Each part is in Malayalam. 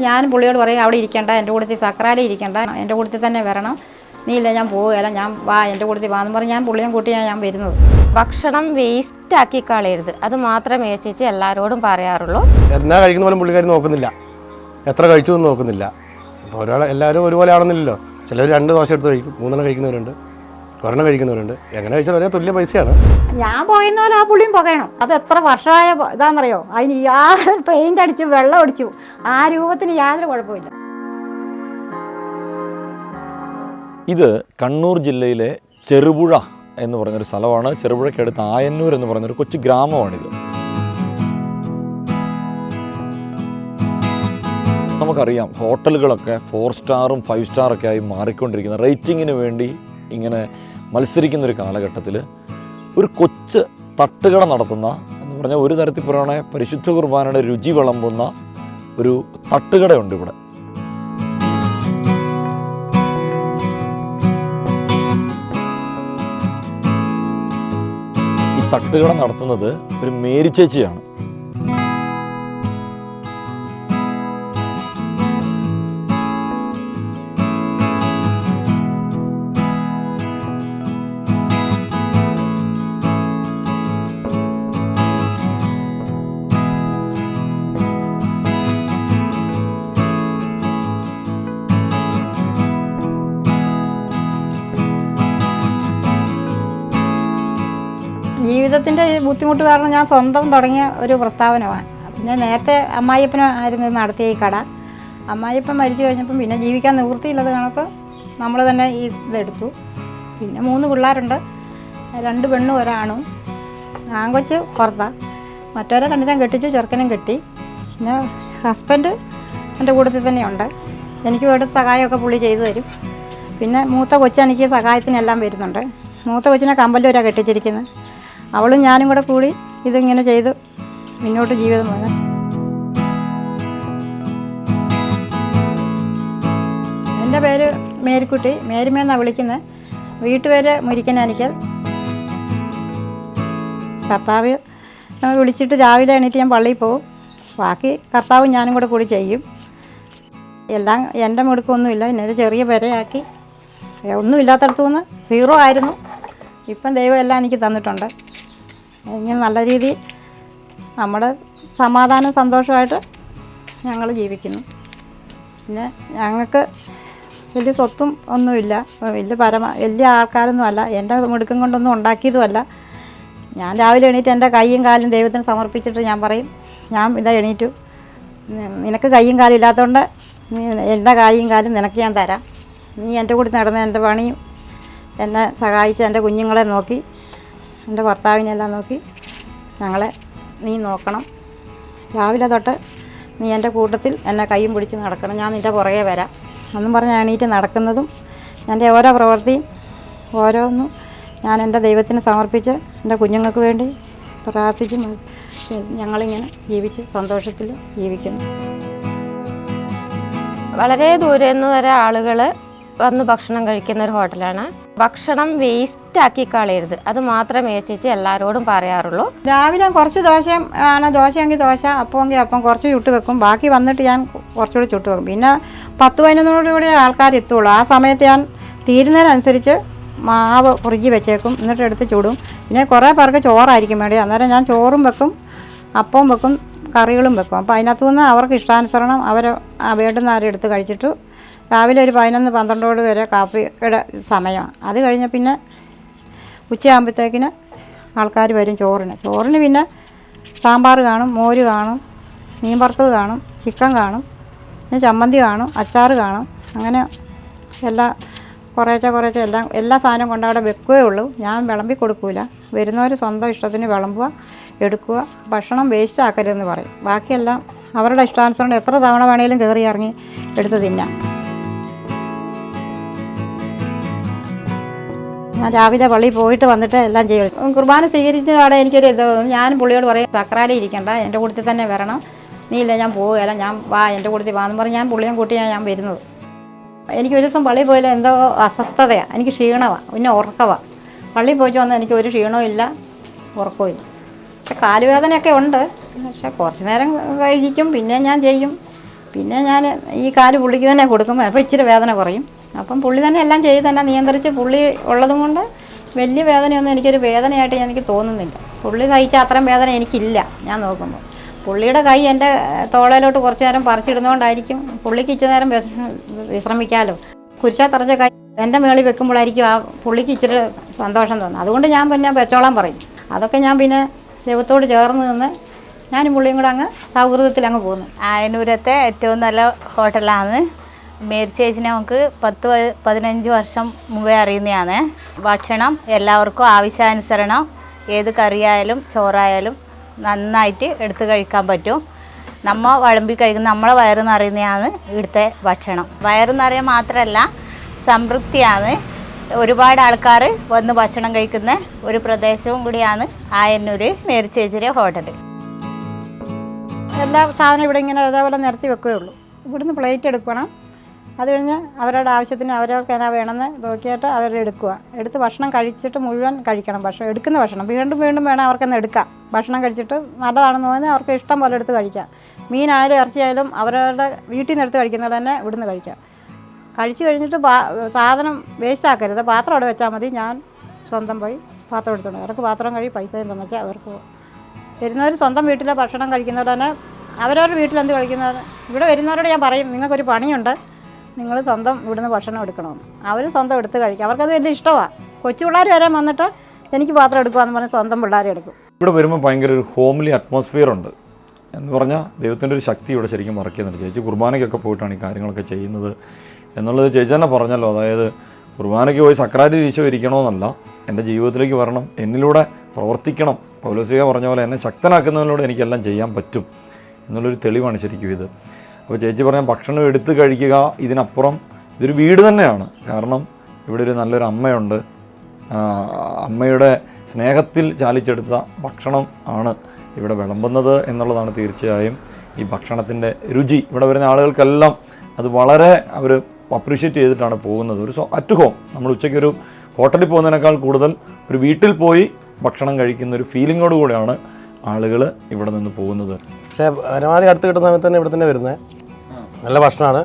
ഞാൻ പുള്ളിയോട് പറയും അവിടെ ഇരിക്കേണ്ട, എൻ്റെ കൂട്ടത്തിൽ സക്രാല ഇരിക്കേണ്ട, എൻ്റെ കൂട്ടത്തിൽ തന്നെ വരണം, നീ ഇല്ല ഞാൻ പോവുകയില്ല, ഞാൻ വാ എൻ്റെ കൂട്ടത്തിൽ വാന്ന് പറഞ്ഞ് ഞാൻ പുള്ളിയും കൂട്ടിയാണ് ഞാൻ വരുന്നത്. ഭക്ഷണം വേസ്റ്റ് ആക്കി കളയരുത്, അത് മാത്രമേ ചേച്ചി എല്ലാവരോടും പറയാറുള്ളൂ. എന്നാ കഴിക്കുന്ന പോലും പുള്ളിക്കാർ നോക്കുന്നില്ല, എത്ര കഴിച്ചു എന്ന് നോക്കുന്നില്ല. അപ്പോൾ എല്ലാവരും ഒരുപോലെ ആണെന്നില്ലല്ലോ. ചിലർ 2 ദോശ എടുത്ത് കഴിക്കും, 3 കഴിക്കുന്നവരുണ്ട്, 1 കഴിക്കുന്നവരുണ്ട്. എങ്ങനെ കഴിച്ചാൽ ഒരേ തുല്യ പൈസയാണ്. ഞാൻ പോകുന്ന പോലെ ആ പുള്ളിയും പുകയണം. അത് എത്ര വർഷമായ ഇതാണെന്നറിയോ, അതിന് യാതൊരു പെയിൻ്റ് അടിച്ചു വെള്ളം അടിച്ചു, ആ രൂപത്തിന് യാതൊരു കുഴപ്പമില്ല. ഇത് കണ്ണൂർ ജില്ലയിലെ ചെറുപുഴ എന്ന് പറഞ്ഞൊരു സ്ഥലമാണ്. ചെറുപുഴയ്ക്കടുത്ത് ആയന്നൂർ എന്ന് പറഞ്ഞൊരു കൊച്ചു ഗ്രാമമാണിത്. നമുക്കറിയാം ഹോട്ടലുകളൊക്കെ 4 സ്റ്റാറും 5 സ്റ്റാറൊക്കെ ആയി മാറിക്കൊണ്ടിരിക്കുന്ന, റേറ്റിങ്ങിന് വേണ്ടി ഇങ്ങനെ മത്സരിക്കുന്നൊരു കാലഘട്ടത്തിൽ ഒരു കൊച്ച് തട്ടുകട നടത്തുന്ന എന്ന് പറഞ്ഞാൽ ഒരു തരത്തിൽ പറയുകയാണെങ്കിൽ പരിശുദ്ധ കുർബാനയുടെ രുചി വിളമ്പുന്ന ഒരു തട്ടുകടയുണ്ട് ഇവിടെ. ഈ തട്ടുകട നടത്തുന്നത് ഒരു മേരി ചേച്ചിയാണ്. ജീവിതത്തിൻ്റെ ബുദ്ധിമുട്ട് കാരണം ഞാൻ സ്വന്തം തുടങ്ങിയ ഒരു പ്രസ്താവനമാണ്. പിന്നെ നേരത്തെ അമ്മായിയപ്പനായിരുന്നു നടത്തിയ ഈ കട. അമ്മായിയപ്പൻ മരിച്ചു കഴിഞ്ഞപ്പം പിന്നെ ജീവിക്കാൻ നിവൃത്തിയില്ലത് കാണപ്പോൾ നമ്മൾ തന്നെ ഈ ഇതെടുത്തു. പിന്നെ 3 പിള്ളേരുണ്ട്, 2 പെണ്ണും 1 ആണും. ആൺകൊച്ച് പുറത്താണ്, മറ്റവരെ 2 കെട്ടിച്ച്, ചെറുക്കനും കെട്ടി. പിന്നെ ഹസ്ബൻഡ് എൻ്റെ കൂട്ടത്തിൽ തന്നെയുണ്ട്. എനിക്ക് വേണ്ട സഹായമൊക്കെ പുള്ളി ചെയ്തു തരും. പിന്നെ മൂത്ത കൊച്ചെനിക്ക് സഹായത്തിനെല്ലാം വരുന്നുണ്ട്. മൂത്ത കൊച്ചിനെ കമ്പല്ലൂരാണ് കെട്ടിച്ചിരിക്കുന്നത്. അവളും ഞാനും കൂടി ഇതിങ്ങനെ ചെയ്ത് മുന്നോട്ട് ജീവിതം പോകാൻ. എൻ്റെ പേര് മേരിക്കുട്ടി, മേരിമേന്നാണ് വിളിക്കുന്നത്. വീട്ടുപേര് മുരിക്കനാനിക്കൽ. കർത്താവ് വിളിച്ചിട്ട് രാവിലെ എണീറ്റ് ഞാൻ പള്ളിയിൽ പോകും. ബാക്കി കർത്താവും ഞാനും കൂടി ചെയ്യും. എല്ലാം എൻ്റെ മിടുക്കൊന്നുമില്ല. പിന്നെ ചെറിയ പെരയാക്കി, ഒന്നുമില്ലാത്തടത്തു നിന്ന് 0 ആയിരുന്നു. ഇപ്പം ദൈവം എല്ലാം എനിക്ക് തന്നിട്ടുണ്ട്. ഇങ്ങനെ നല്ല രീതിയിൽ നമ്മുടെ സമാധാനം സന്തോഷമായിട്ട് ഞങ്ങൾ ജീവിക്കുന്നു. പിന്നെ ഞങ്ങൾക്ക് വലിയ സ്വത്തും ഒന്നുമില്ല, വലിയ ആൾക്കാരൊന്നുമല്ല. എൻ്റെ മിടുക്കം കൊണ്ടൊന്നും ഉണ്ടാക്കിയതുമല്ല. ഞാൻ രാവിലെ എണീറ്റ് എൻ്റെ കൈയും കാലും ദൈവത്തിന് സമർപ്പിച്ചിട്ട് ഞാൻ പറയും, ഞാൻ ഇതാ എണീറ്റു, നിനക്ക് കൈയും കാലും ഇല്ലാത്തതുകൊണ്ട് എൻ്റെ കൈയും കാലും നിനക്ക് ഞാൻ തരാം. നീ എൻ്റെ കൂടെ നടന്ന് എൻ്റെ പണിയും എന്നെ സഹായിച്ച് എൻ്റെ കുഞ്ഞുങ്ങളെ നോക്കി, എൻ്റെ ഭർത്താവിനെല്ലാം നോക്കി ഞങ്ങളെ നീ നോക്കണം. രാവിലെ തൊട്ട് നീ എൻ്റെ കൂട്ടത്തിൽ എന്നെ കൈയും പിടിച്ച് നടക്കണം, ഞാൻ നിൻ്റെ പുറകെ വരാം എന്നും പറഞ്ഞ് എണീറ്റ് നടക്കുന്നതും എൻ്റെ ഓരോ പ്രവൃത്തിയും ഓരോന്നും ഞാൻ എൻ്റെ ദൈവത്തിന് സമർപ്പിച്ച് എൻ്റെ കുഞ്ഞുങ്ങൾക്ക് വേണ്ടി പ്രാർത്ഥിച്ച് ഞങ്ങളിങ്ങനെ ജീവിച്ച് സന്തോഷത്തിൽ ജീവിക്കുന്നു. വളരെ ദൂരെ നിന്ന് വരെ ആളുകൾ വന്ന് ഭക്ഷണം കഴിക്കുന്ന ഒരു ഹോട്ടലാണ്. ഭക്ഷണം വേസ്റ്റ് ആക്കി കളയരുത്, അത് മാത്രമേ ചേച്ചി എല്ലാവരോടും പറയാറുള്ളൂ. രാവിലെ കുറച്ച് ദോശയും ആണ്, ദോശയെങ്കിൽ ദോശ, അപ്പമെങ്കിൽ അപ്പം കുറച്ച് ചുട്ട് വെക്കും. ബാക്കി വന്നിട്ട് ഞാൻ കുറച്ചുകൂടി ചുട്ട് വെക്കും. പിന്നെ 10-11 കൂടി ആൾക്കാർ എത്തുള്ളൂ. ആ സമയത്ത് ഞാൻ തീരുന്നതിനനുസരിച്ച് മാവ് ഫ്രിഡ്ജിൽ വെച്ചേക്കും, എന്നിട്ട് എടുത്ത് ചൂടും. പിന്നെ കുറേ പേർക്ക് ചോറായിരിക്കും വേണ്ടി, അന്നേരം ഞാൻ ചോറും വെക്കും, അപ്പവും വെക്കും, കറികളും വെക്കും. അപ്പോൾ അതിനകത്തുനിന്ന് അവർക്ക് ഇഷ്ടാനുസരണം അവർ വേണ്ടുന്ന ആരും എടുത്ത് കഴിച്ചിട്ട് രാവിലെ ഒരു 11-12 വരെ കാപ്പിയുടെ സമയമാണ്. അത് കഴിഞ്ഞ് പിന്നെ ഉച്ചയാകുമ്പോഴത്തേക്കിന് ആൾക്കാർ വരും ചോറിന്. പിന്നെ സാമ്പാർ കാണും, മോര് കാണും, മീൻ വറുത്തത് കാണും, ചിക്കൻ കാണും, പിന്നെ ചമ്മന്തി കാണും, അച്ചാർ കാണും. അങ്ങനെ കുറേശ്ശെ എല്ലാ സാധനവും കൊണ്ട് അവിടെ വെക്കുകയേ ഉള്ളൂ. ഞാൻ വിളമ്പി കൊടുക്കില്ല. വരുന്നവർ സ്വന്തം ഇഷ്ടത്തിന് വിളമ്പുക, എടുക്കുക. ഭക്ഷണം വേസ്റ്റ് ആക്കരുതെന്ന് പറയും. ബാക്കിയെല്ലാം അവരുടെ ഇഷ്ടാനുസരണം എത്ര തവണ വേണമെങ്കിലും കയറി ഇറങ്ങി എടുത്ത് തിന്നാം. ഞാൻ രാവിലെ പള്ളിയിൽ പോയിട്ട് വന്നിട്ട് എല്ലാം ചെയ്യും. കുർബാന സ്വീകരിച്ച അവിടെ എനിക്കൊരു ഇത്, ഞാൻ പുള്ളിയോട് പറയും സക്രാല ഇരിക്കേണ്ട, എൻ്റെ കൂട്ടത്തിൽ തന്നെ വരണം, നീ ഇല്ല ഞാൻ പോവുകയില്ല, ഞാൻ വാ എൻ്റെ കൂട്ടത്തിൽ വാന്ന് പറഞ്ഞ് ഞാൻ പുള്ളിയും കൂട്ടിയാണ് ഞാൻ വരുന്നത്. എനിക്ക് ഒരു ദിവസം പള്ളിയിൽ പോയാലും എന്തോ അസ്വസ്ഥതയാണ്, എനിക്ക് ക്ഷീണമാണ്, പിന്നെ ഉറക്കമാണ്. പള്ളിയിൽ പോയിട്ട് വന്നാൽ എനിക്ക് ഒരു ക്ഷീണവും ഇല്ല, ഉറക്കവും ഇല്ല. പക്ഷെ കാലുവേദനയൊക്കെ ഉണ്ട്. പക്ഷെ കുറച്ച് നേരം കഴിക്കും, പിന്നെ ഞാൻ ചെയ്യും. പിന്നെ ഞാൻ ഈ കാല് പുള്ളിക്ക് തന്നെ കൊടുക്കും. അപ്പോൾ ഇച്ചിരി വേദന കുറയും. അപ്പം പുള്ളി തന്നെ എല്ലാം ചെയ്ത് തന്നെ നിയന്ത്രിച്ച് പുള്ളി ഉള്ളതും കൊണ്ട് വലിയ വേദനയൊന്നും എനിക്കൊരു വേദനയായിട്ട് എനിക്ക് തോന്നുന്നില്ല. പുള്ളി സഹിച്ച അത്രയും വേദന എനിക്കില്ല ഞാൻ നോക്കുമ്പോൾ. പുള്ളിയുടെ കൈ എൻ്റെ തോളയിലോട്ട് കുറച്ച് നേരം പറിച്ചിടുന്നതുകൊണ്ടായിരിക്കും പുള്ളിക്ക് ഇച്ചിരി നേരം വിശ്രമിക്കാമല്ലോ. കുരിശാ തറച്ച കൈ എൻ്റെ മേളിൽ വെക്കുമ്പോഴായിരിക്കും ആ പുള്ളിക്ക് ഇച്ചിരി സന്തോഷം തോന്നുന്നത്. അതുകൊണ്ട് ഞാൻ പിന്നെ വെച്ചോളാൻ പറയും. അതൊക്കെ ഞാൻ പിന്നെ ദൈവത്തോട് ചേർന്ന് നിന്ന് ഞാനും പുള്ളിയും കൂടെ അങ്ങ് സൗഹൃദത്തിൽ അങ്ങ് പോകുന്നു. ആയനൂരത്തെ ഏറ്റവും നല്ല ഹോട്ടലാണ്. മേരി ചേച്ചിനെ നമുക്ക് 10-15 വർഷം മുമ്പേ അറിയുന്നതാണ്. ഭക്ഷണം എല്ലാവർക്കും ആവശ്യാനുസരണം ഏത് കറിയായാലും ചോറായാലും നന്നായിട്ട് എടുത്ത് കഴിക്കാൻ പറ്റും. നമ്മൾ വിളമ്പി കഴിക്കുന്ന നമ്മളെ വയറ് നിറയുന്നതാണ് ഇവിടുത്തെ ഭക്ഷണം. വയറ് നിറയുക മാത്രമല്ല സംതൃപ്തിയാണ്. ഒരുപാട് ആൾക്കാർ വന്ന് ഭക്ഷണം കഴിക്കുന്ന ഒരു പ്രദേശവും കൂടിയാണ് ആയന്നൂർ മേരി ചേച്ചിയുടെ ഹോട്ടൽ. എല്ലാ സാധനം ഇവിടെ ഇങ്ങനെ അതേപോലെ നിരത്തി വെക്കുകയുള്ളൂ. ഇവിടുന്ന് പ്ലേറ്റ് എടുക്കണം. അത് കഴിഞ്ഞ് അവരുടെ ആവശ്യത്തിന് അവരവർക്ക് എന്നാ വേണമെന്ന് നോക്കിയിട്ട് അവരെടുക്കുക. എടുത്ത് ഭക്ഷണം കഴിച്ചിട്ട് മുഴുവൻ കഴിക്കണം. ഭക്ഷണം എടുക്കുന്ന ഭക്ഷണം വീണ്ടും വീണ്ടും വേണം അവർക്കെന്ന് എടുക്കാം. ഭക്ഷണം കഴിച്ചിട്ട് നല്ലതാണെന്ന് തോന്നി അവർക്ക് ഇഷ്ടം പോലെ എടുത്ത് കഴിക്കാം. മീനായാലും ഇറച്ചിയായാലും അവരവരുടെ വീട്ടിൽ നിന്ന് എടുത്ത് കഴിക്കുന്നത് തന്നെ ഇവിടുന്ന് കഴിക്കാം. കഴിച്ച് കഴിഞ്ഞിട്ട് സാധനം വേസ്റ്റ് ആക്കരുത്. പാത്രം അവിടെ വെച്ചാൽ മതി. ഞാൻ സ്വന്തം പോയി പാത്രം എടുത്തോണ്ട് അവർക്ക് പാത്രം കഴി പൈസയും തന്നെച്ചാൽ അവർക്ക് വരുന്നവർ സ്വന്തം വീട്ടിലെ ഭക്ഷണം കഴിക്കുന്നവർ തന്നെ അവരവരുടെ വീട്ടിലെന്ത് കഴിക്കുന്നത്. ഇവിടെ വരുന്നവരോട് ഞാൻ പറയും, നിങ്ങൾക്കൊരു പണിയുണ്ട്, നിങ്ങൾ സ്വന്തം ഇവിടുന്ന് ഭക്ഷണം എടുക്കണമെന്ന്. അവർ സ്വന്തം എടുത്ത് കഴിക്കും. അവർക്കത് വലിയ ഇഷ്ടമാണ്. കൊച്ചു പിള്ളേർ വരെ വന്നിട്ട് എനിക്ക് പാത്രം എടുക്കുവാന്ന് പറഞ്ഞാൽ സ്വന്തം പിള്ളേരെ എടുക്കും. ഇവിടെ വരുമ്പോൾ ഭയങ്കര ഒരു ഹോംലി അറ്റ്മോസ്ഫിയർ ഉണ്ട് എന്ന് പറഞ്ഞാൽ ദൈവത്തിൻ്റെ ഒരു ശക്തി ഇവിടെ ശരിക്കും മറക്കുന്നുണ്ട്. ചേച്ചി കുർബാനയ്ക്കൊക്കെ പോയിട്ടാണ് ഈ കാര്യങ്ങളൊക്കെ ചെയ്യുന്നത് എന്നുള്ളത് ചേച്ചി തന്നെ പറഞ്ഞല്ലോ. അതായത് കുർബാനയ്ക്ക് പോയി സക്രാരി ഈശോ ഇരിക്കണമെന്നല്ല, എൻ്റെ ജീവിതത്തിലേക്ക് വരണം, എന്നിലൂടെ പ്രവർത്തിക്കണം. പൗലോസ്ലീഹ പറഞ്ഞ പോലെ എന്നെ ശക്തനാക്കുന്നതിലൂടെ എനിക്കെല്ലാം ചെയ്യാൻ പറ്റും എന്നുള്ളൊരു തെളിവാണ് ശരിക്കും ഇത്. അപ്പോൾ ചേച്ചി പറഞ്ഞ ഭക്ഷണം എടുത്ത് കഴിക്കുക, ഇതിനപ്പുറം ഇതൊരു വീട് തന്നെയാണ്. കാരണം ഇവിടെ ഒരു നല്ലൊരു അമ്മയുണ്ട്. അമ്മയുടെ സ്നേഹത്തിൽ ചാലിച്ചെടുത്ത ഭക്ഷണം ആണ് ഇവിടെ വിളമ്പുന്നത് എന്നുള്ളതാണ് തീർച്ചയായും ഈ ഭക്ഷണത്തിൻ്റെ രുചി. ഇവിടെ വരുന്ന ആളുകൾക്കെല്ലാം അത് വളരെ അവർ അപ്രീഷിയേറ്റ് ചെയ്തിട്ടാണ് പോകുന്നത്. ഒരു അറ്റ് ഹോം, നമ്മൾ ഉച്ചയ്ക്ക് ഒരു ഹോട്ടലിൽ പോകുന്നതിനേക്കാൾ കൂടുതൽ ഒരു വീട്ടിൽ പോയി ഭക്ഷണം കഴിക്കുന്ന ഒരു ഫീലിങ്ങോട് കൂടെയാണ് ആളുകൾ ഇവിടെ നിന്ന് പോകുന്നത്. പക്ഷേ പരമാവധി അടുത്ത് കിട്ടുന്ന സമയത്ത് തന്നെ ഇവിടെ തന്നെ വരുന്നത് നല്ല ഭക്ഷണമാണ്.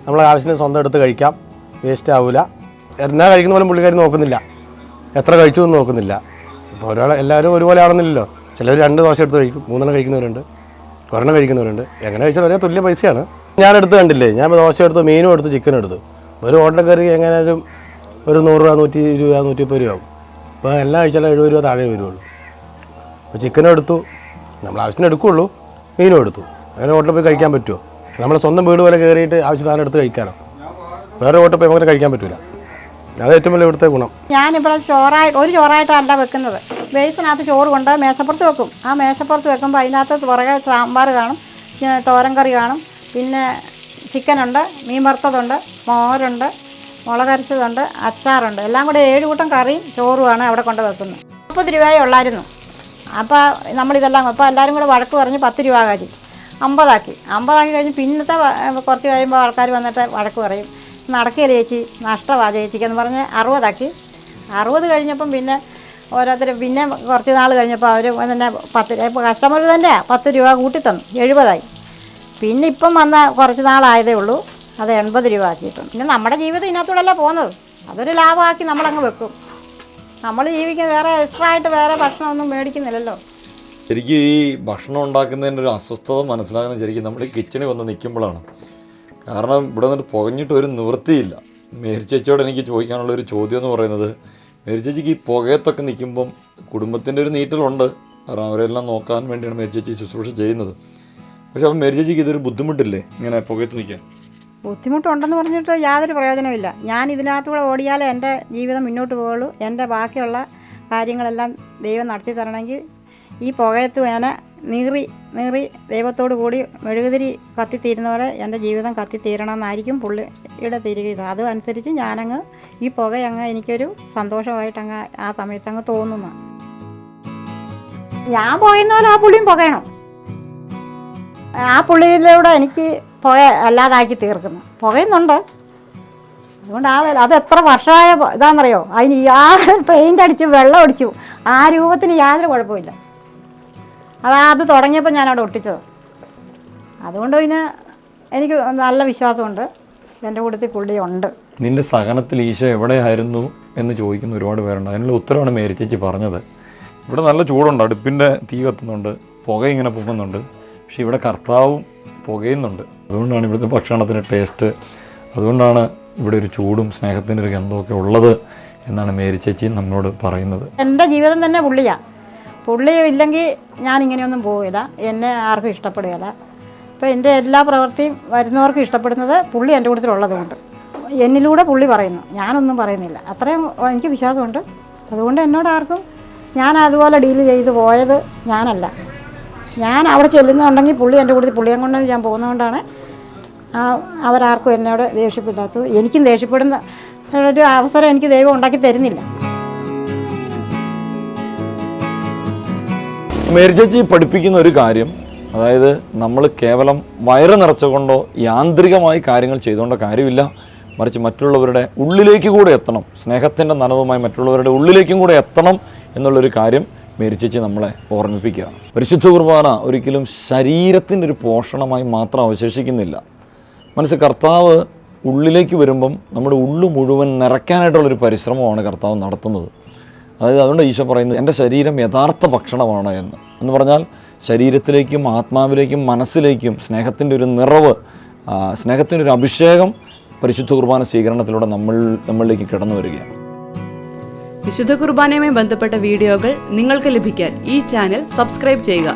നമ്മളെ ആവശ്യത്തിന് സ്വന്തം എടുത്ത് കഴിക്കാം, വേസ്റ്റ് ആവില്ല. എന്നാ കഴിക്കുന്ന പോലെ പുള്ളിക്കാർ നോക്കുന്നില്ല, എത്ര കഴിച്ചു എന്ന് നോക്കുന്നില്ല. അപ്പോൾ എല്ലാവരും ഒരുപോലെ ആണെന്നില്ലല്ലോ. ചിലർ 2 ദോശ എടുത്ത് കഴിക്കും, 3 കഴിക്കുന്നവരുണ്ട്, ഒരെണ്ണം കഴിക്കുന്നവരുണ്ട്. എങ്ങനെ കഴിച്ചാൽ ഒരേ തുല്യ പൈസയാണ്. ഞാൻ എടുത്ത് കണ്ടില്ലേ, ഞാൻ ദോശ എടുത്തു, മീനും എടുത്തു, ചിക്കനും എടുത്തു. ഒരു ഹോട്ടൽ കയറി എങ്ങനെയാലും ഒരു 100 രൂപ, 120 രൂപ, 130 രൂപ ആവും. അപ്പോൾ എല്ലാം കഴിച്ചാൽ 70 രൂപ താഴെ വരുള്ളൂ. അപ്പോൾ ചിക്കനും എടുത്തു, നമ്മൾ ആവശ്യത്തിന് എടുക്കുകയുള്ളൂ, മീനും എടുത്തു. അങ്ങനെ ഹോട്ടലിൽ പോയി കഴിക്കാൻ പറ്റുമോ? നമ്മൾ സ്വന്തം വീട് പോലെ കയറിയിട്ട് ആവശ്യത്തിന് എടുത്ത് കഴിക്കാനോ? വേറെ ഹോട്ടലിൽ പോയി നമുക്ക് കഴിക്കാൻ പറ്റില്ല. അത് ഏറ്റവും വലിയ ഇവിടുത്തെ ഗുണം. ഞാനിപ്പോൾ ഒരു ചോറായിട്ടല്ല വെക്കുന്നത്. ബേസിനകത്ത് ചോറ് കൊണ്ട് മേശപ്പുറത്ത് വെക്കും. ആ മേശപ്പുറത്ത് വെക്കുമ്പോൾ അതിനകത്ത് പുറകെ സാമ്പാർ കാണും, തോരൻ കറി കാണും, പിന്നെ ചിക്കനുണ്ട്, മീൻ വറുത്തതുണ്ട്, മോരുണ്ട്, മുളകരച്ചതുണ്ട്, അച്ചാറുണ്ട്. എല്ലാം കൂടെ 7 കൂട്ടം കറിയും ചോറുമാണ് അവിടെ കൊണ്ട് വെക്കുന്നത്. 30 രൂപയേ ഉള്ളായിരുന്നു. അപ്പോൾ നമ്മളിതെല്ലാം അപ്പോൾ എല്ലാവരും കൂടെ വഴക്ക് പറഞ്ഞ് 10 രൂപ കാര്യം 50 ആക്കി കഴിഞ്ഞ് പിന്നത്തെ കുറച്ച് കഴിയുമ്പോൾ ആൾക്കാർ വന്നിട്ട് വഴക്ക് പറയും, നടക്കില്ല ചേച്ചി, നഷ്ടമാണ് ചേച്ചിക്ക് എന്ന് പറഞ്ഞ് 60 ആക്കി. 60 കഴിഞ്ഞപ്പം പിന്നെ ഓരോരുത്തർ പിന്നെ കുറച്ച് നാൾ കഴിഞ്ഞപ്പോൾ അവർ തന്നെ 10 കസ്റ്റമർ തന്നെ 10 രൂപ കൂട്ടിത്തന്നു, 70 ആയി. പിന്നെ ഇപ്പം വന്ന കുറച്ച് നാളായതേ ഉള്ളൂ, അത് 80 രൂപ ആക്കിയിട്ടുണ്ട്. പിന്നെ നമ്മുടെ ജീവിതം ഇതിനകത്തൂടെയല്ല പോകുന്നത്, അതൊരു ലാഭമാക്കി നമ്മളങ്ങ് വെക്കും. നമ്മൾ ജീവിക്കാൻ വേറെ എക്സ്ട്രാ ആയിട്ട് വേറെ ഭക്ഷണമൊന്നും മേടിക്കുന്നില്ലല്ലോ. ശരിക്കും ഈ ഭക്ഷണം ഉണ്ടാക്കുന്നതിൻ്റെ ഒരു അസ്വസ്ഥത മനസ്സിലാകുന്നത് ശരിക്കും നമ്മൾ കിച്ചണിൽ വന്ന് നിൽക്കുമ്പോഴാണ്. കാരണം ഇവിടെ നിന്നിട്ട് പുകഞ്ഞിട്ട് ഒരു നിവൃത്തിയില്ല. മേരി ചേച്ചിയോട് എനിക്ക് ചോദിക്കാനുള്ളൊരു ചോദ്യം എന്ന് പറയുന്നത്, മേരി ചേച്ചിക്ക് ഈ പുകയത്തൊക്കെ നിൽക്കുമ്പം കുടുംബത്തിൻ്റെ ഒരു നീറ്റലുണ്ട്. കാരണം അവരെല്ലാം നോക്കാൻ വേണ്ടിയാണ് മേരി ചേച്ചി ശുശ്രൂഷ ചെയ്യുന്നത്. പക്ഷെ അപ്പം മേരി ചേച്ചിക്ക് ഇതൊരു ബുദ്ധിമുട്ടില്ലേ ഇങ്ങനെ പുകയത്ത് നിൽക്കാൻ? ബുദ്ധിമുട്ടുണ്ടെന്ന് പറഞ്ഞിട്ട് യാതൊരു പ്രയോജനമില്ല. ഞാൻ ഇതിനകത്തൂടെ ഓടിയാലേ എൻ്റെ ജീവിതം മുന്നോട്ട് പോകുള്ളൂ. എൻ്റെ ബാക്കിയുള്ള കാര്യങ്ങളെല്ലാം ദൈവം നടത്തി തരണമെങ്കിൽ ഈ പുകയത്ത് ഞാൻ നീറി ദൈവത്തോടു കൂടി മെഴുകുതിരി കത്തിത്തീരുന്നവരെ എൻ്റെ ജീവിതം കത്തിത്തീരണമെന്നായിരിക്കും പുള്ളിയുടെ തിരികെ. അതും അനുസരിച്ച് ഞാനങ്ങ് ഈ പുകയങ്ങ് എനിക്കൊരു സന്തോഷമായിട്ടങ്ങ് ആ സമയത്തങ്ങ് തോന്നുന്നു. ഞാൻ പുകയുന്ന പോലെ ആ പുള്ളിയും പുകയണം. ആ പുള്ളിയിലൂടെ എനിക്ക് പുക അല്ലാതാക്കി തീർക്കുന്നു. പുകയുന്നുണ്ട്, അതുകൊണ്ട് അത് എത്ര വർഷമായ ഇതാണെന്നറിയോ. അതിന് പെയിൻ്റ് അടിച്ചു, വെള്ളം അടിച്ചു, ആ രൂപത്തിന് യാതൊരു കുഴപ്പമില്ല. അത് തുടങ്ങിയപ്പോൾ ഞാനവിടെ ഒട്ടിച്ചത്. അതുകൊണ്ട് പിന്നെ എനിക്ക് നല്ല വിശ്വാസമുണ്ട്, എൻ്റെ കൂട്ടത്തിൽ പുള്ളി ഉണ്ട്. നിന്റെ സഹനത്തിൽ ഈശോ എവിടെയായിരുന്നു എന്ന് ചോദിക്കുന്ന ഒരുപാട് പേരുണ്ട്. അതിനുള്ള ഉത്തരവാണ് മേരി ചേച്ചി പറഞ്ഞത്. ഇവിടെ നല്ല ചൂടുണ്ട്, അടുപ്പിൻ്റെ തീ കത്തുന്നുണ്ട്, പുക ഇങ്ങനെ പൊങ്ങുന്നുണ്ട്, പക്ഷെ ഇവിടെ കർത്താവും പുകയുന്നുണ്ട്. അതുകൊണ്ടാണ് ഇവിടുത്തെ ഭക്ഷണത്തിന് ടേസ്റ്റ്, അതുകൊണ്ടാണ് ഇവിടെ ഒരു ചൂടും സ്നേഹത്തിൻ്റെ ഒരു ഗന്ധമൊക്കെ ഉള്ളത് എന്നാണ് മേരി ചേച്ചി നമ്മളോട് പറയുന്നത്. എൻ്റെ ജീവിതം തന്നെ പുള്ളിയാണ്. പുള്ളി ഇല്ലെങ്കിൽ ഞാൻ ഇങ്ങനെയൊന്നും പോവില്ല, എന്നെ ആർക്കും ഇഷ്ടപ്പെടുകയില്ല. അപ്പോൾ എൻ്റെ എല്ലാ പ്രവൃത്തിയും വരുന്നവർക്കും ഇഷ്ടപ്പെടുന്നത് പുള്ളി എൻ്റെ കൂട്ടത്തിലുള്ളത് കൊണ്ട്. എന്നിലൂടെ പുള്ളി പറയുന്നു, ഞാനൊന്നും പറയുന്നില്ല. അത്രയും എനിക്ക് വിശ്വാസമുണ്ട്. അതുകൊണ്ട് എന്നോട് ആർക്കും, ഞാൻ അതുപോലെ ഡീല് ചെയ്ത് പോയത് ഞാനല്ല. ഞാൻ അവിടെ ചെല്ലുന്നുണ്ടെങ്കിൽ പുള്ളി എൻ്റെ കൂട്ടത്തിൽ പുള്ളിയെ കൊണ്ട് ഞാൻ പോകുന്നതുകൊണ്ടാണ് അവരാർക്കും എന്നോട് ദേഷ്യപ്പെടാത്തത്. എനിക്കും ദേഷ്യപ്പെടുന്ന ഒരു അവസരം എനിക്ക് ദൈവം ഉണ്ടാക്കി തരുന്നില്ല. മേരി ചേച്ചി പഠിപ്പിക്കുന്ന ഒരു കാര്യം, അതായത് നമ്മൾ കേവലം വയറ് നിറച്ചുകൊണ്ടോ യാന്ത്രികമായി കാര്യങ്ങൾ ചെയ്തുകൊണ്ടോ കാര്യമില്ല, മറിച്ച് മറ്റുള്ളവരുടെ ഉള്ളിലേക്ക് കൂടെ എത്തണം, സ്നേഹത്തിൻ്റെ നനവുമായി മറ്റുള്ളവരുടെ ഉള്ളിലേക്കും കൂടെ എത്തണം എന്നുള്ളൊരു കാര്യം മേരി ചേച്ചി നമ്മളെ ഓർമ്മിപ്പിക്കുകയാണ്. പരിശുദ്ധ കുർബാന ഒരിക്കലും ശരീരത്തിൻ്റെ ഒരു പോഷണമായി മാത്രം അവശേഷിക്കുന്നില്ല. മനസ്സ് കർത്താവ് ഉള്ളിലേക്ക് വരുമ്പം നമ്മുടെ ഉള്ളു മുഴുവൻ നിറയ്ക്കാനായിട്ടുള്ളൊരു പരിശ്രമമാണ് കർത്താവ് നടത്തുന്നത്. അതായത് അതുകൊണ്ട് ഈശോ പറയുന്നത് എൻ്റെ ശരീരം യഥാർത്ഥ ഭക്ഷണമാണ് എന്ന് പറഞ്ഞാൽ ശരീരത്തിലേക്കും ആത്മാവിലേക്കും മനസ്സിലേക്കും സ്നേഹത്തിൻ്റെ ഒരു നിറവ്, സ്നേഹത്തിൻ്റെ ഒരു അഭിഷേകം പരിശുദ്ധ കുർബാന സ്വീകരണത്തിലൂടെ നമ്മളിലേക്ക് കടന്നു വരികയാണ്. വിശുദ്ധ കുർബാനയുമായി ബന്ധപ്പെട്ട വീഡിയോകൾ നിങ്ങൾക്ക് ലഭിക്കാൻ ഈ ചാനൽ സബ്സ്ക്രൈബ് ചെയ്യുക.